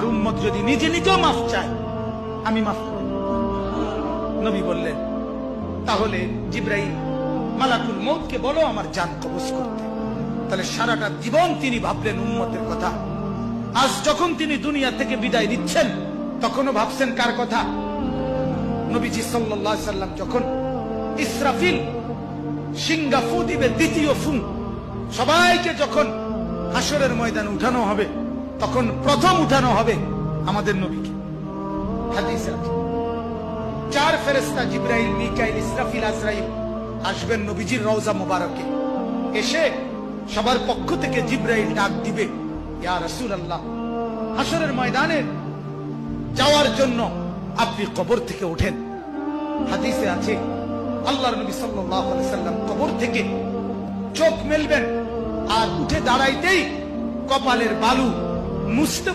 আমার উম্মত যদি নিজে নিজেও মাফ চায় আমি মাফ করি। নবী বললেন, তাহলে জিবরাইল মালাকুল মউতকে বলো আমার জান কবজ করতে। তাহলে সারাটা জীবন তিনি ভাবলেন উম্মতের কথা। আজ যখন তিনি দুনিয়া থেকে বিদায় নিচ্ছেন তখনও ভাবছেন কার কথা? নবীজি সাল্লাল্লাহু আলাইহি সাল্লাম যখন ইসরাফিল সিংহা ফু দিবে, দ্বিতীয় ফু, সবাইকে যখন হাসরের ময়দানে উঠানো হবে তখন প্রথম উঠানো হবে আমাদের নবীকে। হাদিসে আছে 4 ফেরেশতা জিবরাইল, মিকাইল, ইসরাফিল, আজরাইল আসবেন নবীজির রওজা মোবারকে। এসে সবার পক্ষ থেকে জিবরাইল ডাক দিবে, ইয়া রাসূলুল্লাহ, হাসরের ময়দানে যাওয়ার জন্য আপনি কবর থেকে ওঠেন। হাদিসে আছে আল্লাহর নবী সাল্লাল্লাহু আলাইহি সাল্লাম কবর থেকে চোখ মেলবেন আর উঠে দাঁড়াইতেই কপালের বালু মুছতে